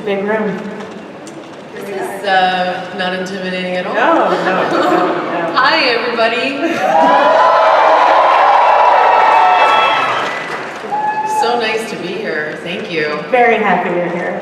big room. This is not intimidating at all. No. Hi, everybody. So nice to be here. Thank you. Very happy you're here.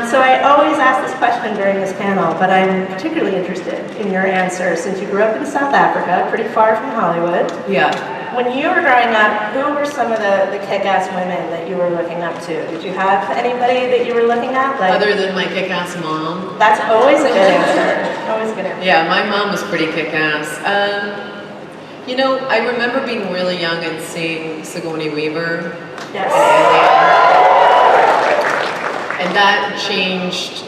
So I always ask this question during this panel, but I'm particularly interested in your answer since you grew up in South Africa, pretty far from Hollywood. Yeah. When you were growing up, who were some of the kick-ass women that you were looking up to? Did you have anybody that you were looking at? Like, Other than my kick-ass mom? That's always a good answer. Always a good answer. Yeah, my mom was pretty kick-ass. You know, I remember being really young and seeing Sigourney Weaver. Yes. And that changed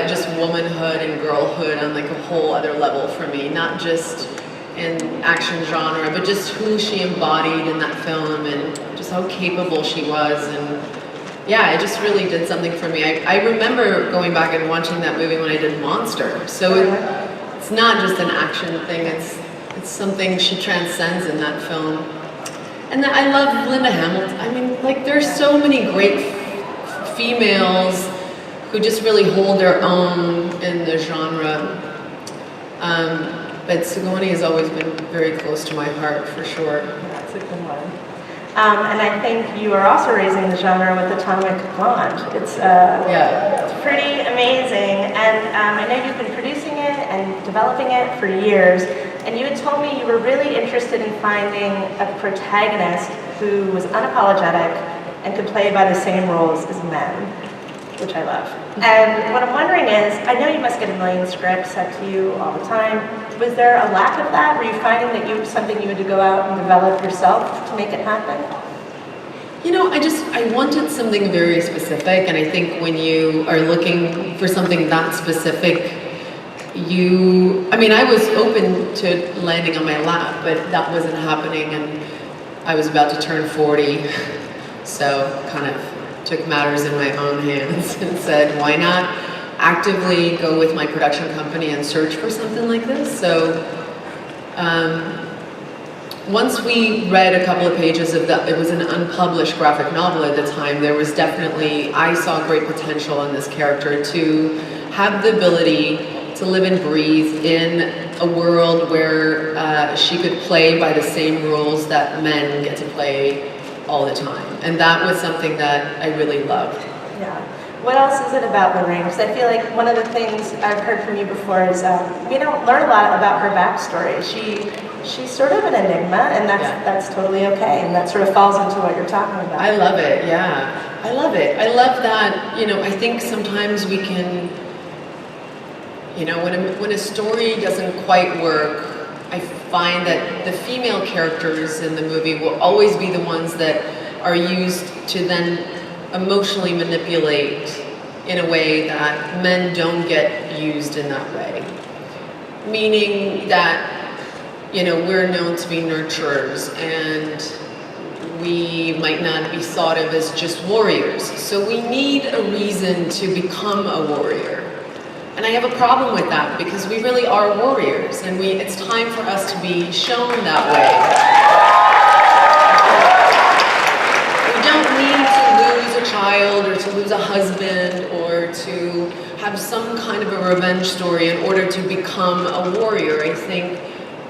just womanhood and girlhood on like a whole other level for me. Not just in action genre, but just who she embodied in that film and just how capable she was. And yeah, it just really did something for me. I remember going back and watching that movie when I did Monster. So it's not just an action thing, it's something she transcends in that film. And I love Linda Hamilton. I mean, like, there's so many great females who just really hold their own in the genre. But Sigourney has always been very close to my heart, for sure. That's a good one. And I think you are also raising the genre with Atomic Blonde. It's pretty amazing. And I know you've been producing it and developing it for years. And you had told me you were really interested in finding a protagonist who was unapologetic and could play by the same roles as men, which I love. And what I'm wondering is, I know you must get a million scripts sent to you all the time. Was there a lack of that? Were you finding that something you had to go out and develop yourself to make it happen? You know, I wanted something very specific, and I think when you are looking for something that specific, I was open to landing on my lap, but that wasn't happening, and I was about to turn 40, so kind of took matters in my own hands and said, why not actively go with my production company and search for something like this? So once we read a couple of pages of it was an unpublished graphic novel at the time, there was definitely, I saw great potential in this character to have the ability to live and breathe in a world where she could play by the same rules that men get to play all the time. And that was something that I really loved. Yeah. What else is it about Lorraine? Because I feel like one of the things I've heard from you before is we don't learn a lot about her backstory. She's sort of an enigma, and that's totally okay, and that sort of falls into what you're talking about. I love it, yeah. I love it. I love that, I think sometimes we can, when a story doesn't quite work, I find that the female characters in the movie will always be the ones that are used to then emotionally manipulate in a way that men don't get used in that way. Meaning that, we're known to be nurturers and we might not be thought of as just warriors. So we need a reason to become a warrior. And I have a problem with that because we really are warriors and it's time for us to be shown that way. We don't need to lose a child or to lose a husband or to have some kind of a revenge story in order to become a warrior. I think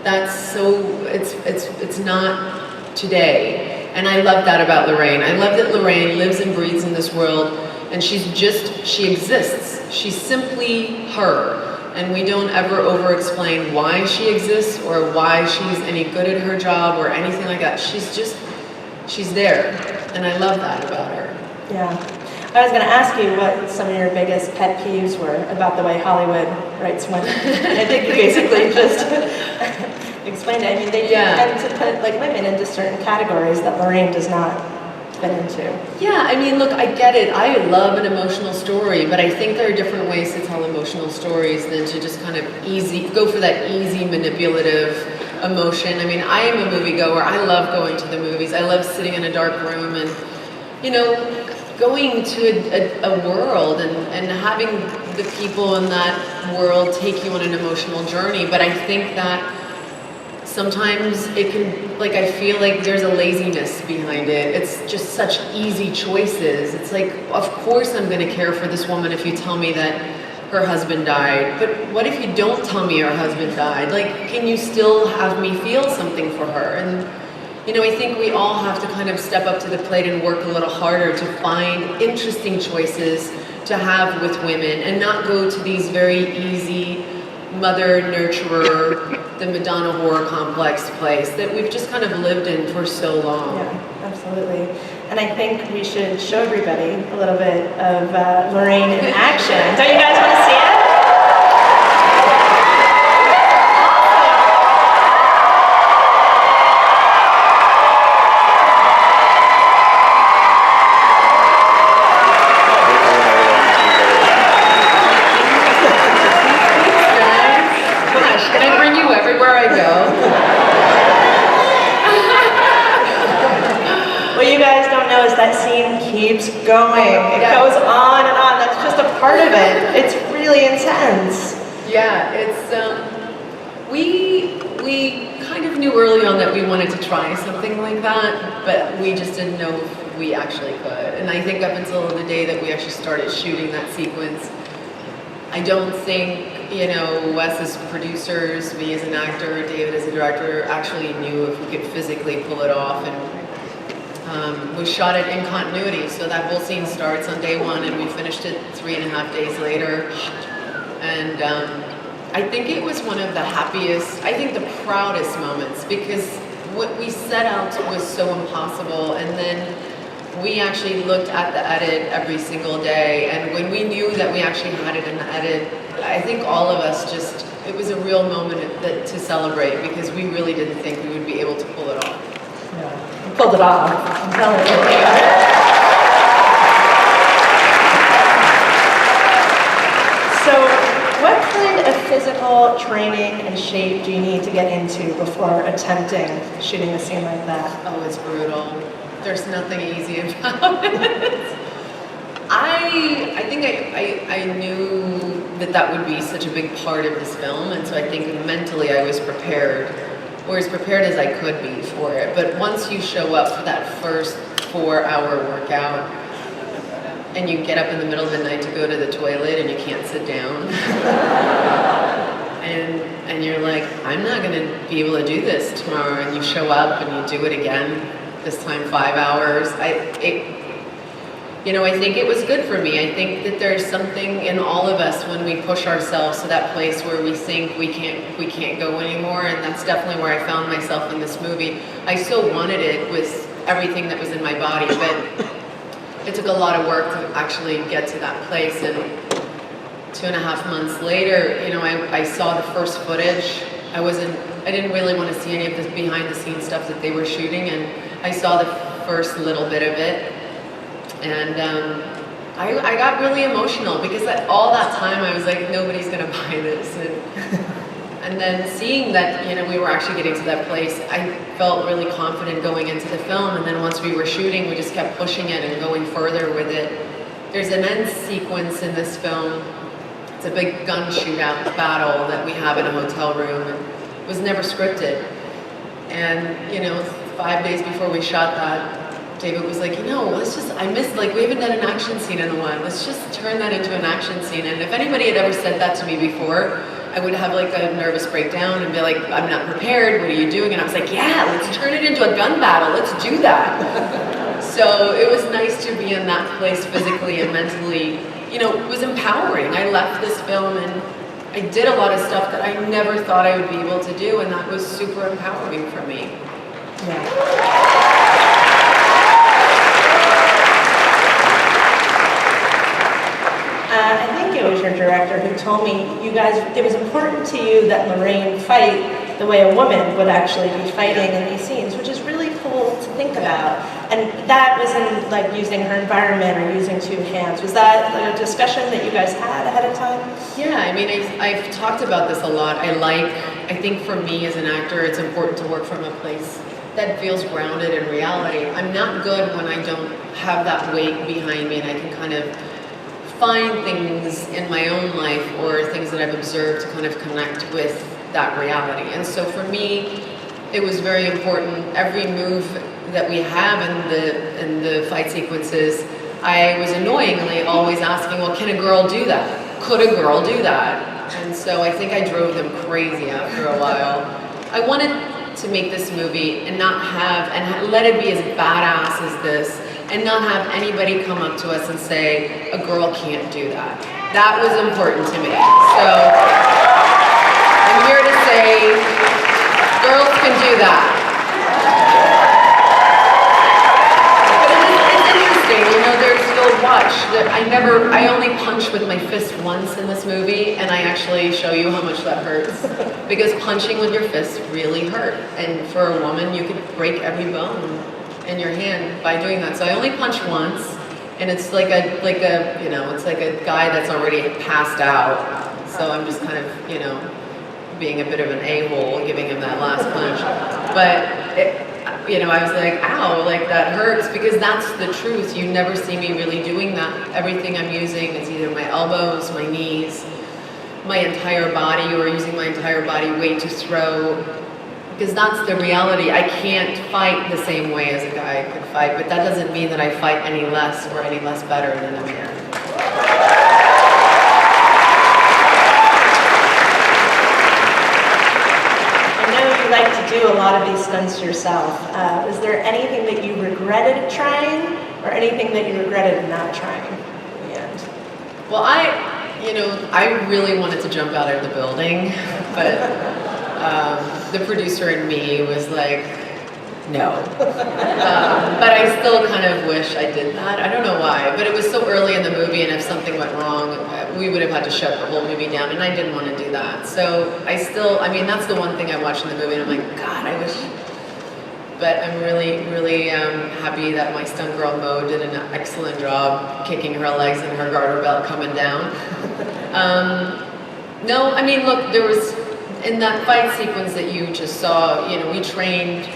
that's it's not today. And I love that about Lorraine. I love that Lorraine lives and breathes in this world and she exists. She's simply her. And we don't ever over-explain why she exists or why she's any good at her job or anything like that. She's there. And I love that about her. Yeah. I was going to ask you what some of your biggest pet peeves were about the way Hollywood writes women. I think you basically just explained it. I mean, they tend to put women into certain categories that Lorraine does not fit into. Yeah, I mean, look, I get it. I love an emotional story, but I think there are different ways to tell emotional stories than to just kind of go for that easy, manipulative emotion. I mean, I am a moviegoer. I love going to the movies. I love sitting in a dark room and, going to a world and having the people in that world take you on an emotional journey. But I think that sometimes it can, like, I feel like there's a laziness behind it. It's just such easy choices. It's like, of course I'm gonna care for this woman if you tell me that her husband died, but what if you don't tell me her husband died? Like, can you still have me feel something for her? And, you know, I think we all have to kind of step up to the plate and work a little harder to find interesting choices to have with women and not go to these very easy mother, nurturer, the Madonna horror complex place that we've just kind of lived in for so long. Yeah, absolutely. And I think we should show everybody a little bit of Lorraine in action. Don't you guys want to see it? That scene keeps going. It goes on and on. That's just a part of it. It's really intense. Yeah, it's we kind of knew early on that we wanted to try something like that, but we just didn't know if we actually could. And I think up until the day that we actually started shooting that sequence, I don't think, you know, Wes as producers, me as an actor, David as a director, actually knew if we could physically pull it off. And we shot it in continuity, so that whole scene starts on day one and we finished it 3.5 days later. And I think it was one of the happiest, I think the proudest moments, because what we set out was so impossible, and then we actually looked at the edit every single day, and when we knew that we actually had it in the edit, I think all of us just, it was a real moment to celebrate, because we really didn't think we would be able to pull it off. Yeah. Pulled it off. I'm telling you. So, what kind of physical training and shape do you need to get into before attempting shooting a scene like that? Oh, it's brutal. There's nothing easy about it. I think I knew that would be such a big part of this film, and so I think mentally I was prepared. Or as prepared as I could be for it. But once you show up for that first 4-hour workout and you get up in the middle of the night to go to the toilet and you can't sit down and you're like, I'm not gonna be able to do this tomorrow, and you show up and you do it again, this time 5 hours. You know, I think it was good for me. I think that there's something in all of us when we push ourselves to that place where we think we can't go anymore, and that's definitely where I found myself in this movie. I still wanted it with everything that was in my body, but it took a lot of work to actually get to that place. And 2.5 months later, you know, I saw the first footage. I didn't really want to see any of the behind the scenes stuff that they were shooting, and I saw the first little bit of it. And I got really emotional, because all that time I was like, nobody's gonna buy this. And then seeing that, you know, we were actually getting to that place, I felt really confident going into the film. And then once we were shooting, we just kept pushing it and going further with it. There's an end sequence in this film. It's a big gun shootout battle that we have in a hotel room, and it was never scripted. And, you know, 5 days before we shot that, David was like, you know, I missed, like, we haven't done an action scene in a while. Let's just turn that into an action scene. And if anybody had ever said that to me before, I would have like a nervous breakdown and be like, I'm not prepared, what are you doing? And I was like, yeah, let's turn it into a gun battle, let's do that. So it was nice to be in that place physically and mentally. You know, it was empowering. I left this film and I did a lot of stuff that I never thought I would be able to do, and that was super empowering for me. Yeah. I think it was your director who told me, you guys, it was important to you that Lorraine fight the way a woman would actually be fighting in these scenes, which is really cool to think about. And that wasn't like using her environment or using two hands. Was that like a discussion that you guys had ahead of time? Yeah, I mean, I've talked about this a lot. I think for me as an actor, it's important to work from a place that feels grounded in reality. I'm not good when I don't have that weight behind me and I can kind of find things in my own life or things that I've observed to kind of connect with that reality. And so for me, it was very important. Every move that we have in the fight sequences, I was annoyingly always asking, well, can a girl do that? Could a girl do that? And so I think I drove them crazy after a while. I wanted to make this movie and not have, and let it be as badass as this, and not have anybody come up to us and say, a girl can't do that. That was important to me. So I'm here to say, girls can do that. But it's interesting, you know, you'll watch, I only punch with my fist once in this movie, and I actually show you how much that hurts. Because punching with your fists really hurt. And for a woman, you could break every bone in your hand by doing that. So I only punch once, and it's like a you know, it's like a guy that's already passed out. So I'm just kind of, you know, being a bit of an a-hole, giving him that last punch. But, you know, I was like, ow, like that hurts, because that's the truth. You never see me really doing that. Everything I'm using is either my elbows, my knees, my entire body, or using my entire body weight to throw, because that's the reality. I can't fight the same way as a guy could fight, but that doesn't mean that I fight any less or any less better than a man. Like to do a lot of these stunts yourself. Is there anything that you regretted trying, or anything that you regretted not trying in the end? Well, I really wanted to jump out of the building, but the producer in me was like, no. But I still kind of wish I did that. I don't know why, but it was so early in the movie, and if something went wrong, we would have had to shut the whole movie down, and I didn't want to do that. So I mean, that's the one thing I watched in the movie, and I'm like, God, I wish. But I'm really, really happy that my stunt girl Mo did an excellent job kicking her legs and her garter belt coming down. No, I mean, look, there was, in that fight sequence that you just saw, you know, we trained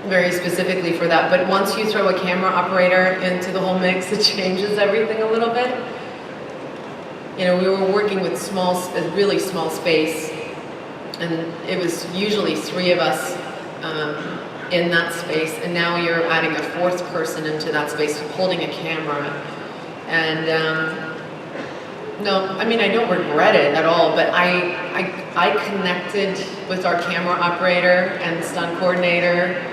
very specifically for that, but once you throw a camera operator into the whole mix, it changes everything a little bit. You know, we were working with a really small space, and it was usually 3 of us in that space, and now you're adding a 4th person into that space holding a camera. And no, I mean, I don't regret it at all, but I connected with our camera operator and stunt coordinator.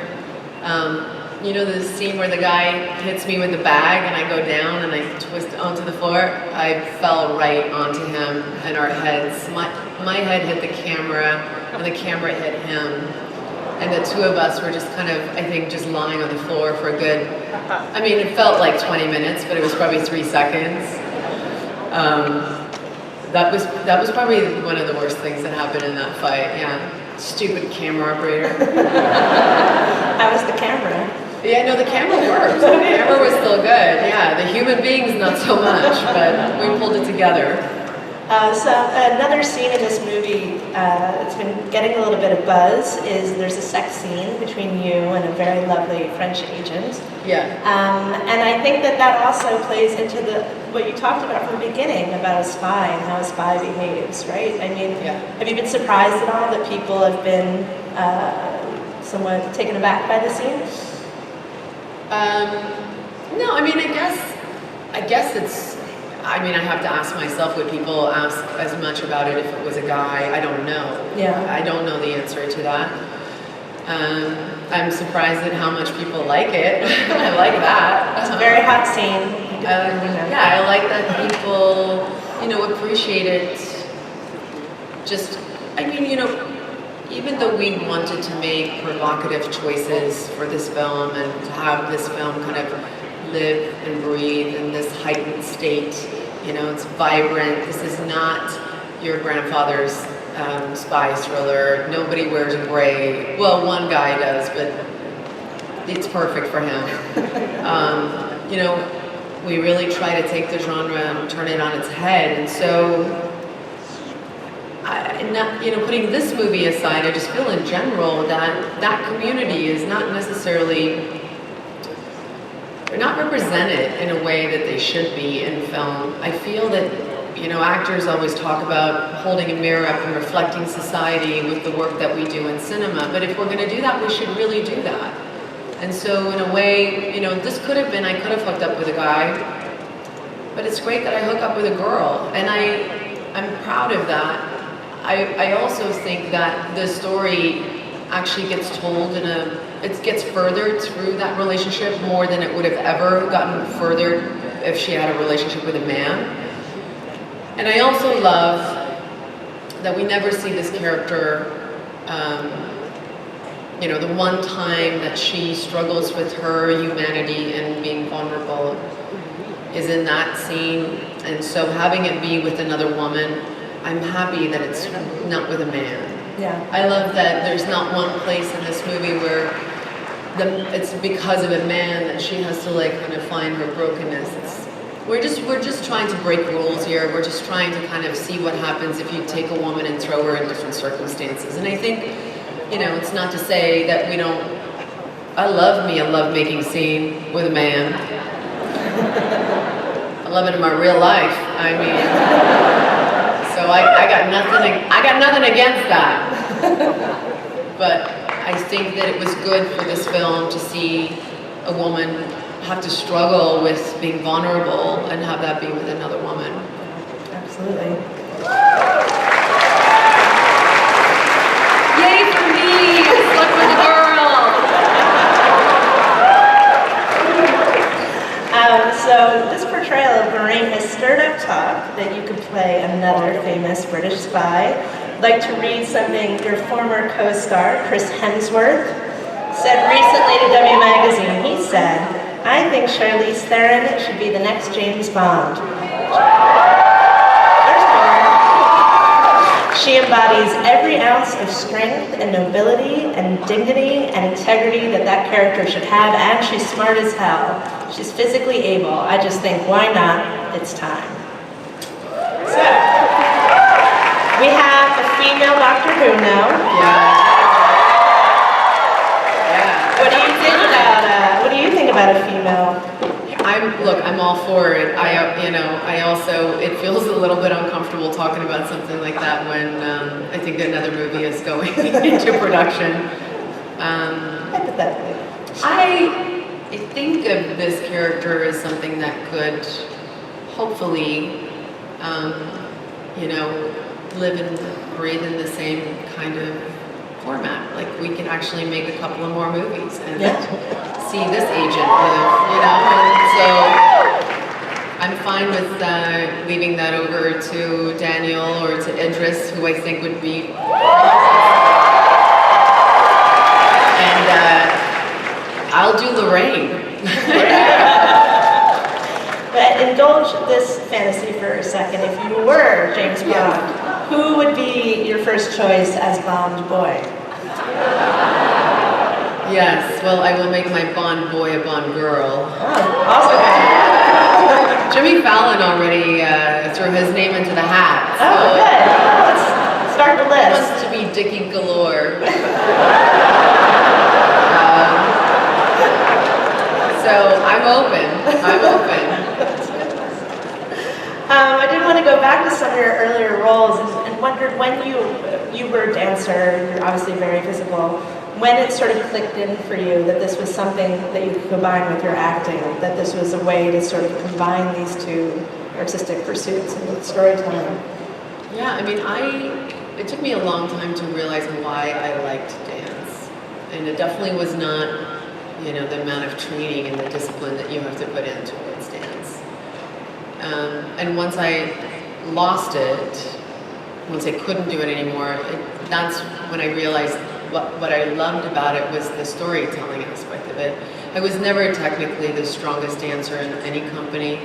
You know the scene where the guy hits me with the bag and I go down and I twist onto the floor? I fell right onto him, and our heads, my head hit the camera and the camera hit him. And the 2 of us were just kind of, I think, just lying on the floor for a good, I mean, it felt like 20 minutes, but it was probably 3 seconds. That was probably one of the worst things that happened in that fight, yeah. Stupid camera operator. How was the camera? Yeah, no, the camera worked. The camera was still good, yeah. The human beings, not so much, but we pulled it together. So another scene in this movie that's been getting a little bit of buzz is there's a sex scene between you and a very lovely French agent. Yeah. And I think that also plays into what you talked about from the beginning about a spy and how a spy behaves, right? I mean, yeah. Have you been surprised at all that people have been somewhat taken aback by the scene? No, I mean, I guess it's, I mean, I have to ask myself, would people ask as much about it if it was a guy? I don't know. Yeah. I don't know the answer to that. I'm surprised at how much people like it. I like that. It's a very hot scene. Yeah, I like that people, you know, appreciate it. Just, I mean, you know, even though we wanted to make provocative choices for this film and to have this film kind of live and breathe in this heightened state, you know, it's vibrant. This is not your grandfather's spy thriller. Nobody wears gray. Well, one guy does, but it's perfect for him. You know, we really try to take the genre and turn it on its head, and so. You know, putting this movie aside, I just feel in general that community is not necessarily, they're not represented in a way that they should be in film. I feel that actors always talk about holding a mirror up and reflecting society with the work that we do in cinema. But if we're going to do that, we should really do that. And so in a way, this could have been, I could have hooked up with a guy, but it's great that I hook up with a girl. And I'm proud of that. I also think that the story actually gets told it gets furthered through that relationship more than it would have ever gotten furthered if she had a relationship with a man. And I also love that we never see this character, the one time that she struggles with her humanity and being vulnerable is in that scene. And so having it be with another woman, I'm happy that it's not with a man. Yeah. I love that there's not one place in this movie where it's because of a man that she has to kind of find her brokenness. We're just trying to break rules here. We're just trying to kind of see what happens if you take a woman and throw her in different circumstances. And I think, it's not to say that we don't. I love making a scene with a man. I love it in my real life. I mean, so I got nothing against that. But I think that it was good for this film to see a woman have to struggle with being vulnerable and have that be with another woman. Absolutely. Yay for me! I slept with a girl! So this portrayal of Lorraine has stirred up talk that you could play another famous British spy. I'd like to read something your former co-star, Chris Hemsworth, said recently to W Magazine. He said, "I think Charlize Theron should be the next James Bond. There's more. She embodies every ounce of strength and nobility and dignity and integrity that character should have, and she's smart as hell. She's physically able. I just think, why not? It's time." So, we have a female Doctor Who now. Yeah. What do you think about a female? I'm all for it. I also, it feels a little bit uncomfortable talking about something like that when I think another movie is going into production. Hypothetically. I think of this character as something that could hopefully, live and breathe in the same kind of format. Like we could actually make a couple of more movies and see this agent live, and so I'm fine with leaving that over to Daniel or to Idris, who I think would be and I'll do Lorraine. But indulge this fantasy for a second. If you were James Bond, who would be your first choice as Bond boy? Yes, well, I will make my Bond boy a Bond girl. Oh, awesome. Jimmy Fallon already threw his name into the hat. So oh, good. Let's start the list. Wants to be Dickie galore. So I'm open. I did want to go back to some of your earlier roles and wondered when you were a dancer, you're obviously very visible, when it sort of clicked in for you that this was something that you could combine with your acting, that this was a way to sort of combine these two artistic pursuits and with storytelling. Yeah, I mean, it took me a long time to realize why I liked dance. And it definitely was not, the amount of training and the discipline that you have to put in towards dance. And once I lost it, once I couldn't do it anymore, that's when I realized what I loved about it was the storytelling aspect of it. I was never technically the strongest dancer in any company,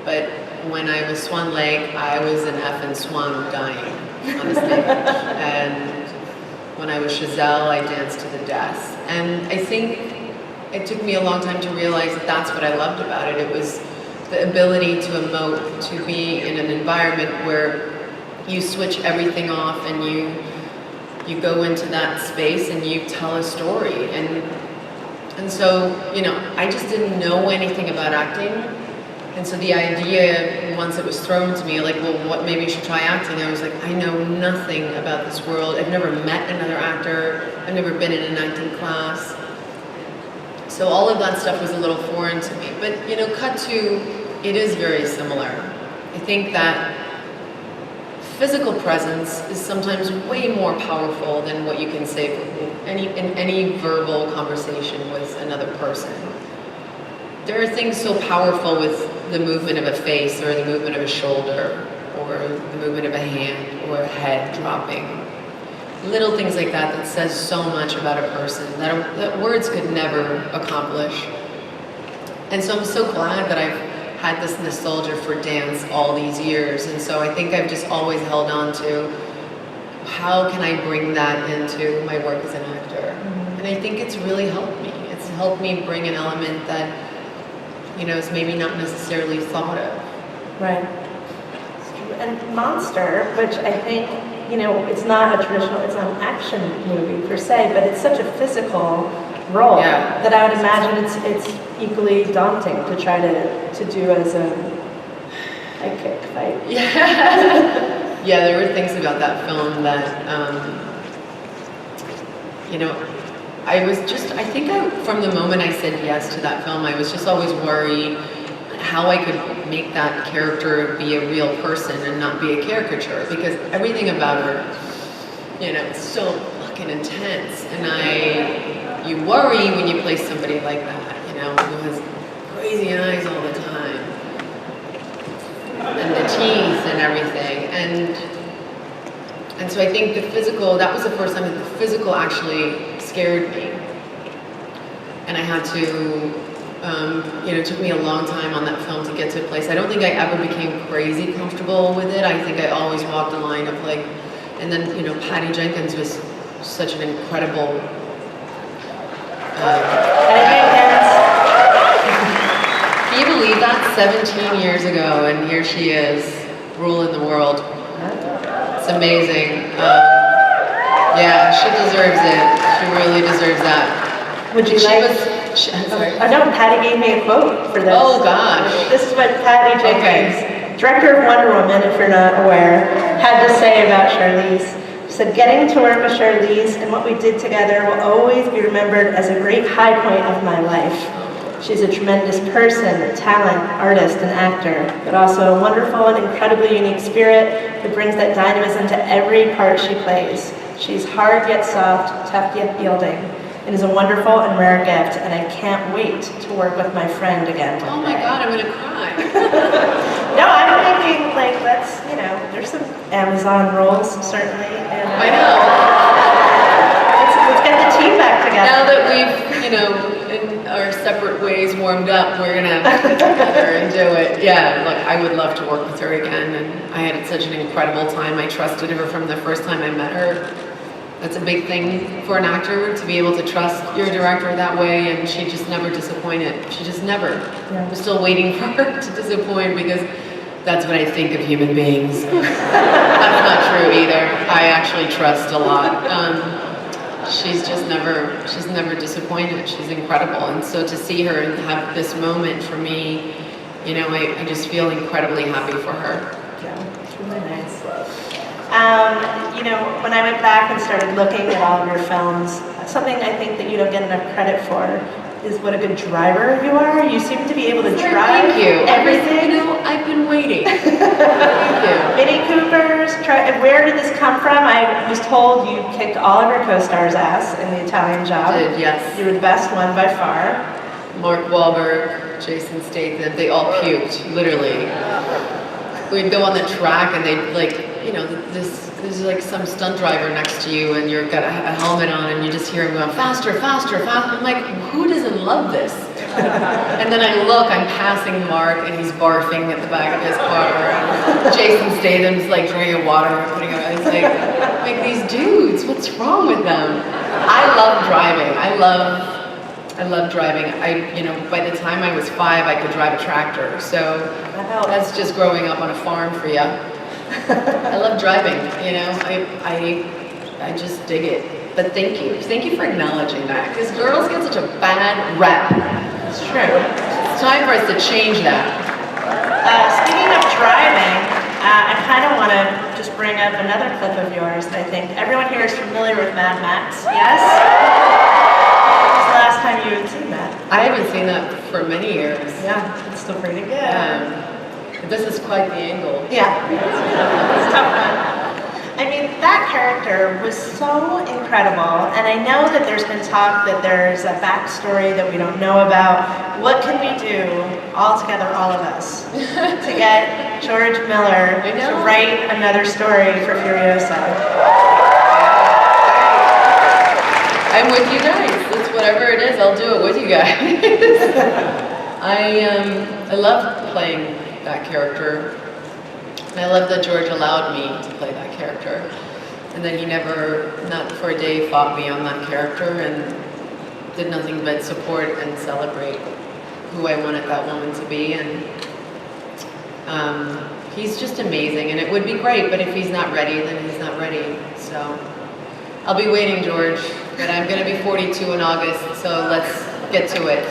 but when I was Swan Lake, I was an effing swan dying on the stage. And when I was Chazelle, I danced to the death. And I think it took me a long time to realize that that's what I loved about it. It was the ability to emote, to be in an environment where you switch everything off and you go into that space and you tell a story. And so, I just didn't know anything about acting. And so the idea, once it was thrown to me, like, well, what, maybe you should try acting. I was like, I know nothing about this world. I've never met another actor. I've never been in an acting class. So all of that stuff was a little foreign to me. But, you know, cut to, it is very similar. I think that physical presence is sometimes way more powerful than what you can say in any verbal conversation with another person. There are things so powerful with the movement of a face or the movement of a shoulder or the movement of a hand or a head dropping. Little things like that that says so much about a person that words could never accomplish. And so I'm so glad that I've had this nostalgia for dance all these years. And so I think I've just always held on to how can I bring that into my work as an actor. And I think it's really helped me. It's helped me bring an element that, you know, is maybe not necessarily thought of. Right. And Monster, which I think, you know, it's not a traditional, it's not an action movie per se, but it's such a physical role that I would imagine it's equally daunting to try to do as a high kick fight. Yeah. Yeah, there were things about that film that, you know, I think from the moment I said yes to that film, I was just always worried how I could make that character be a real person and not be a caricature, because everything about her, you know, it's so fucking intense. And you worry when you play somebody like that, you know, who has crazy eyes all the time, and the teeth and everything. And so I think the physical, that was the first time that the physical actually scared me. And I had to, you know, it took me a long time on that film to get to a place. I don't think I ever became crazy comfortable with it. I think I always walked the line of like, and then, you know, Patty Jenkins was such an incredible can you believe that? 17 years ago, and here she is, ruling the world. It's amazing. Yeah, she deserves it. She really deserves that. Would you sorry. I know Patty gave me a quote for this. Oh gosh. This is what Patty Jenkins, director of Wonder Woman, if you're not aware, had to say about Charlize. She said, "Getting to work with Charlize and what we did together will always be remembered as a great high point of my life. She's a tremendous person, talent, artist, and actor, but also a wonderful and incredibly unique spirit who brings that dynamism to every part she plays. She's hard yet soft, tough yet yielding. It is a wonderful and rare gift, and I can't wait to work with my friend again." Oh my God, I'm gonna cry. No, I'm thinking, like, let's, you know, there's some Amazon roles, certainly. And, I know. Let's get the team back together. Now that we've, you know, in our separate ways warmed up, we're gonna have to get together and do it. Yeah, look, I would love to work with her again, and I had such an incredible time. I trusted her from the first time I met her. That's a big thing for an actor, to be able to trust your director that way, and she just never disappointed. She just never. Yeah. I'm still waiting for her to disappoint, because that's what I think of human beings. That's not true either. I actually trust a lot. She's never disappointed. She's incredible. And so to see her and have this moment for me, you know, I just feel incredibly happy for her. Yeah, it's really nice. You know, when I went back and started looking at all of your films, something I think that you don't get enough credit for is what a good driver you are. You seem to be able to drive everything. You know, I've been waiting. Thank you. Mini Coopers. Where did this come from? I was told you kicked all of your co-stars' ass in The Italian Job. I did, yes. You were the best one by far. Mark Wahlberg, Jason Statham, they all puked, literally. We'd go on the track and they'd, like, you know, there's like some stunt driver next to you and you've got a helmet on and you just hear him going, faster, faster, faster. I'm like, who doesn't love this? And then I look, I'm passing Mark and he's barfing at the back of his car. And Jason Statham's like drinking water and putting it on. It's like these dudes, what's wrong with them? I love driving. I love driving. You know, by the time I was 5, I could drive a tractor. So that's just growing up on a farm for you. I love driving, you know, I just dig it. But thank you for acknowledging that, because girls get such a bad rep. It's true. It's time for us to change that. Speaking of driving, I kind of want to just bring up another clip of yours that I think everyone here is familiar with Mad Max, yes? When was the last time you had seen that? I haven't seen that for many years. Yeah, it's still pretty good. This is quite the angle. Yeah, it's a tough one. I mean, that character was so incredible, and I know that there's been talk that there's a backstory that we don't know about. What can we do, all together, all of us, to get George Miller to write another story for Furiosa? I'm with you guys. It's whatever it is, I'll do it with you guys. I love playing that character. And I love that George allowed me to play that character. And that he never, not for a day, fought me on that character and did nothing but support and celebrate who I wanted that woman to be. And he's just amazing. And it would be great, but if he's not ready, then he's not ready. So I'll be waiting, George. But I'm going to be 42 in August, so let's get to it.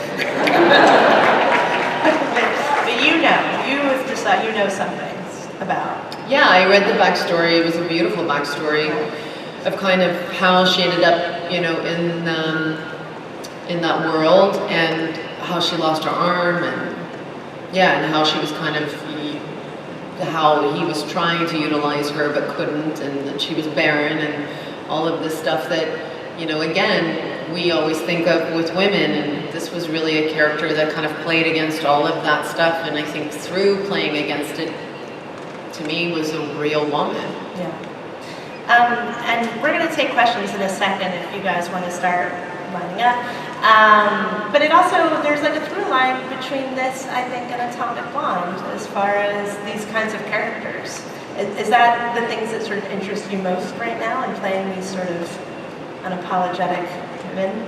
But you know something about. Yeah, I read the backstory. It was a beautiful backstory of kind of how she ended up, you know, in that world, and how she lost her arm, and and how she was kind of, how he was trying to utilize her but couldn't, and that she was barren, and all of this stuff that, you know, again, we always think of with women, and this was really a character that kind of played against all of that stuff, and I think through playing against it, to me, was a real woman. Yeah. And we're going to take questions in a second if you guys want to start lining up. But it also, there's like a through line between this, I think, and Atomic Blonde as far as these kinds of characters. Is that the things that sort of interest you most right now in playing these sort of unapologetic women?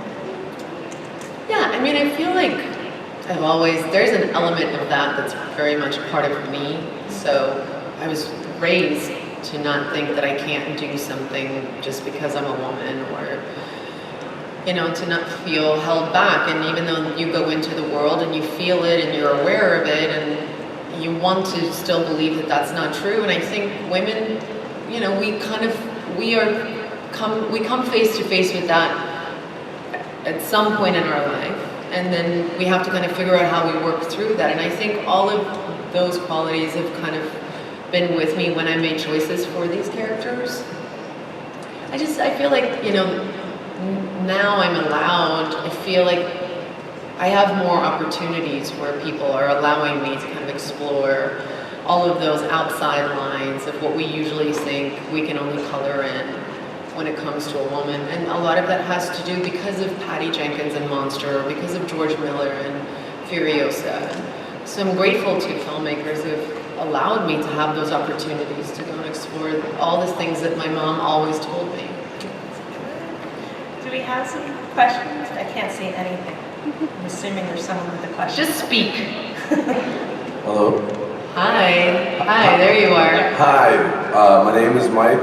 Yeah, I mean, I feel like there's an element of that that's very much part of me. So I was raised to not think that I can't do something just because I'm a woman, or, you know, to not feel held back. And even though you go into the world and you feel it and you're aware of it, and you want to still believe that that's not true. And I think women, you know, we come face to face with that at some point in our life. And then we have to kind of figure out how we work through that. And I think all of those qualities have kind of been with me when I made choices for these characters. I feel like, you know, now I'm allowed, I feel like I have more opportunities where people are allowing me to kind of explore all of those outside lines of what we usually think we can only color in when it comes to a woman. And a lot of that has to do because of Patty Jenkins and Monster, or because of George Miller and Furiosa. So I'm grateful to filmmakers who've allowed me to have those opportunities to go and explore all the things that my mom always told me. Do we have some questions? I can't see anything. I'm assuming there's someone with a question. Just speak. Hello. Hi, there you are. Hi, my name is Mike.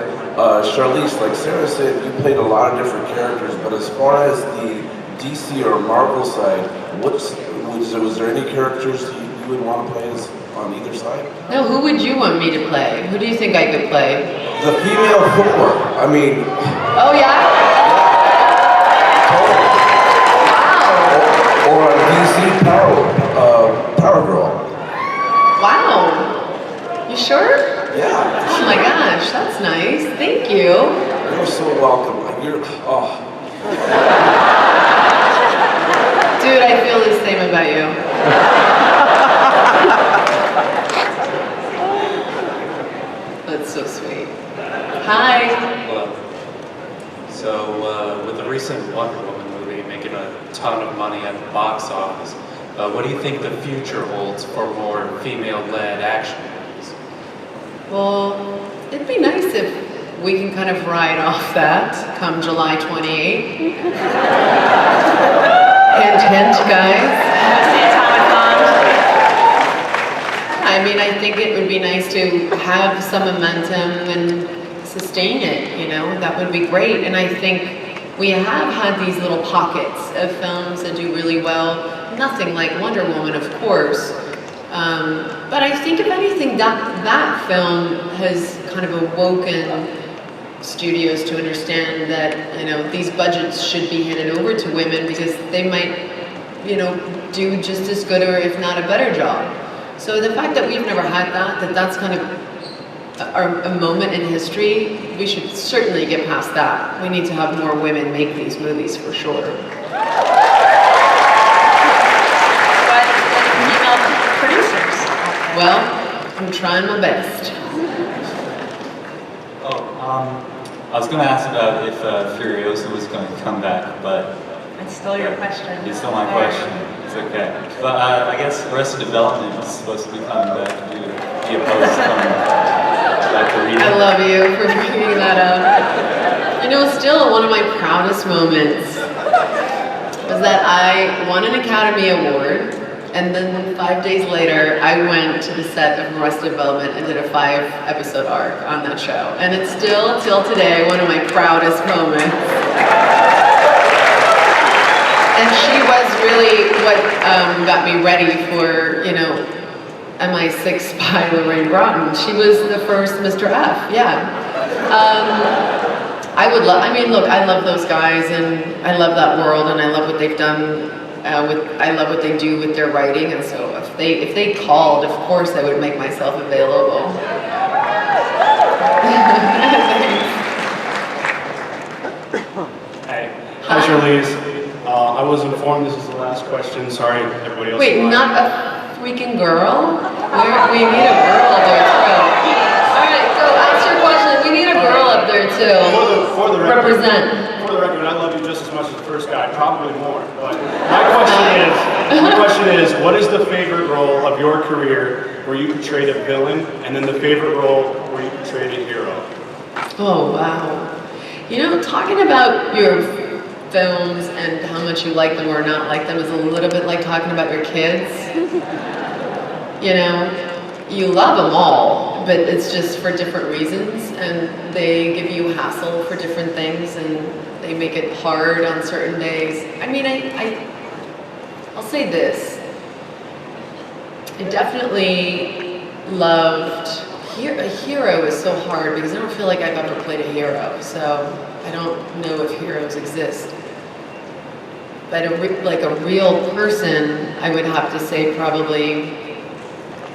Charlize, like Sarah said, you played a lot of different characters, but as far as the DC or Marvel side, was there any characters you would want to play on either side? No, who would you want me to play? Who do you think I could play? The female Thor. I mean... Oh, yeah? Totally. Wow. Or a DC Power Girl. Wow. You sure? Yeah. Oh my gosh, that's nice. Thank you. You're so welcome. Dude, I feel the same about you. That's so sweet. Hi. Hello. So, with the recent Wonder Woman movie making a ton of money at the box office, what do you think the future holds for more female-led action movies? Well, it'd be nice if we can kind of ride off that come July 28th. Hint, hint, guys. I mean, I think it would be nice to have some momentum and sustain it, you know, that would be great. And I think we have had these little pockets of films that do really well. Nothing like Wonder Woman, of course, But I think if anything, that film has kind of awoken studios to understand that, you know, these budgets should be handed over to women because they might, you know, do just as good or if not a better job. So the fact that we've never had that's kind of a moment in history, we should certainly get past that. We need to have more women make these movies for sure. But female producers. Well, I'm trying my best. I was going to ask about if Furiosa was going to come back, but It's still your question. it's still my question. It's okay. But I guess Arrested Development is supposed to be coming back. Do you oppose coming back to read it? I love you for bringing that up. You know, still one of my proudest moments was that I won an Academy Award, and then 5 days later, I went to the set of Arrested Development and did a 5-episode arc on that show. And it's still, till today, one of my proudest moments. And she was really what got me ready for, you know, MI6 by Lorraine Broughton. She was the first Mr. F, yeah. I mean, look, I love those guys, and I love that world, and I love what they've done. I love what they do with their writing, and so if they called, of course I would make myself available. Hey, hi Charlize. I was informed this is the last question. Sorry, everybody else. Wait, not a freaking girl? We need a girl up there too. All right, go ask your question. We need a girl up there too. For the record, Represent. For the record, I love you just as much as the first guy, probably more. But my question is, what is the favorite role of your career where you portrayed a villain, and then the favorite role where you portrayed a hero? Oh, wow. You know, talking about your films and how much you like them or not like them is a little bit like talking about your kids. You know, you love them all, but it's just for different reasons, and they give you hassle for different things, and they make it hard on certain days. I mean, I'll say this. I definitely loved, a hero is so hard because I don't feel like I've ever played a hero, so I don't know if heroes exist. But like a real person, I would have to say probably,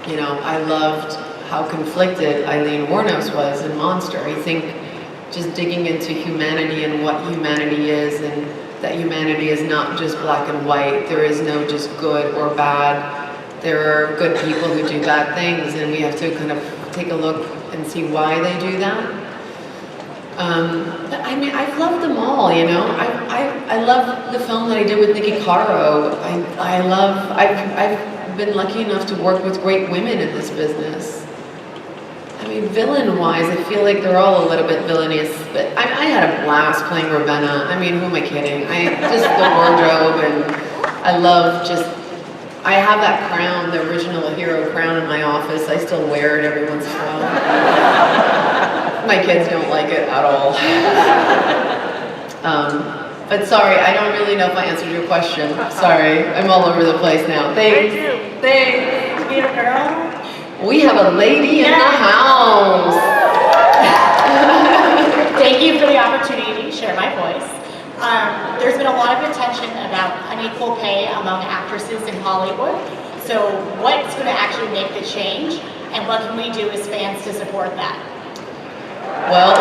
you know, I loved how conflicted Eileen Wuornos was in Monster. I think just digging into humanity and what humanity is, and that humanity is not just black and white. There is no just good or bad. There are good people who do bad things, and we have to kind of take a look and see why they do that. But I mean, I've loved them all, you know. I love the film that I did with Nikki Caro. I've been lucky enough to work with great women in this business. I mean, villain-wise, I feel like they're all a little bit villainous, but I had a blast playing Ravenna. I mean, who am I kidding? Just the wardrobe, and I love I have that crown, the original hero crown in my office. I still wear it every once in a while. My kids don't like it at all. But sorry, I don't really know if I answered your question. Sorry, I'm all over the place now. Thanks. Thanks. We have a girl. We have a lady in the house. Thank you for the opportunity to share my voice. There's been a lot of attention about unequal pay among actresses in Hollywood. So what's going to actually make the change, and what can we do as fans to support that? Well,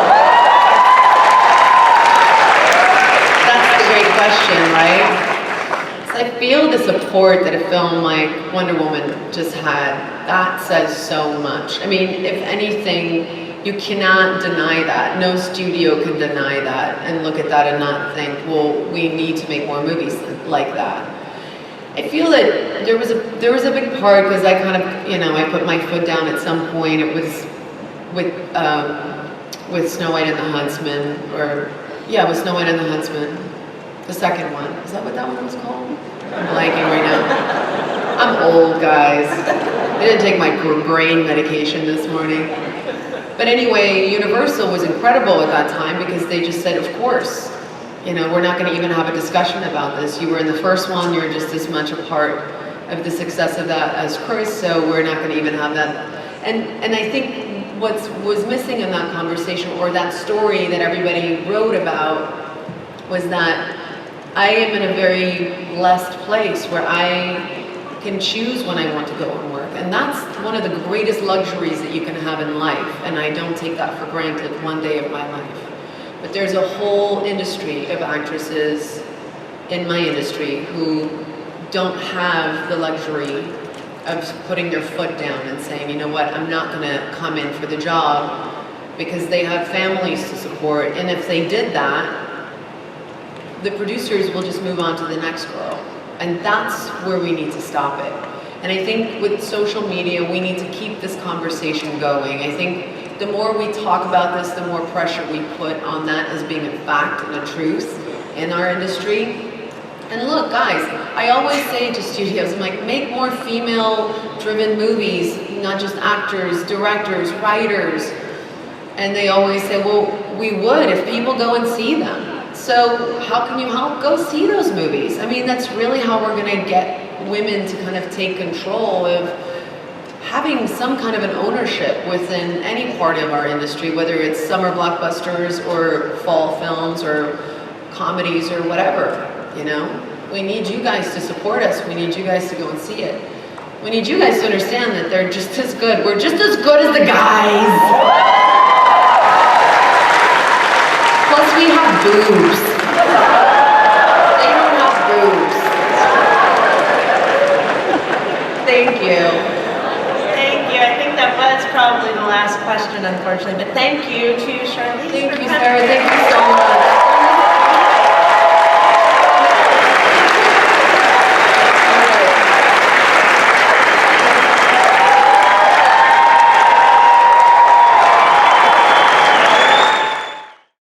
that's a great question, right? So I feel the support that a film like Wonder Woman just had, that says so much. I mean, if anything, you cannot deny that. No studio can deny that and look at that and not think, well, we need to make more movies like that. I feel that there was a big part, because I kind of, you know, I put my foot down at some point. It was with Snow White and the Huntsman, with Snow White and the Huntsman, the second one. Is that what that one was called? I'm blanking right now. I'm old, guys. I didn't take my brain medication this morning. But anyway, Universal was incredible at that time because they just said, of course, you know, we're not going to even have a discussion about this. You were in the first one, you're just as much a part of the success of that as Chris, so we're not going to even have that. And I think what was missing in that conversation, or that story that everybody wrote about, was that I am in a very blessed place where I can choose when I want to go and work. And that's one of the greatest luxuries that you can have in life, and I don't take that for granted one day of my life. But there's a whole industry of actresses in my industry who don't have the luxury of putting their foot down and saying, you know what, I'm not gonna come in for the job, because they have families to support, and if they did that, the producers will just move on to the next girl. And that's where we need to stop it. And I think with social media, we need to keep this conversation going. I think the more we talk about this, the more pressure we put on that as being a fact and a truth in our industry. And look, guys, I always say to studios, I'm like, make more female-driven movies, not just actors, directors, writers. And they always say, well, we would if people go and see them. So how can you help? Go see those movies. I mean, that's really how we're gonna get women to kind of take control of having some kind of an ownership within any part of our industry, whether it's summer blockbusters or fall films or comedies or whatever, you know? We need you guys to support us. We need you guys to go and see it. We need you guys to understand that they're just as good. We're just as good as the guys. Plus we have boobs. They don't have boobs. Thank you. Thank you. I think that was probably the last question, unfortunately, but thank you to Charlize. Thank you, Sarah. Thank you so much.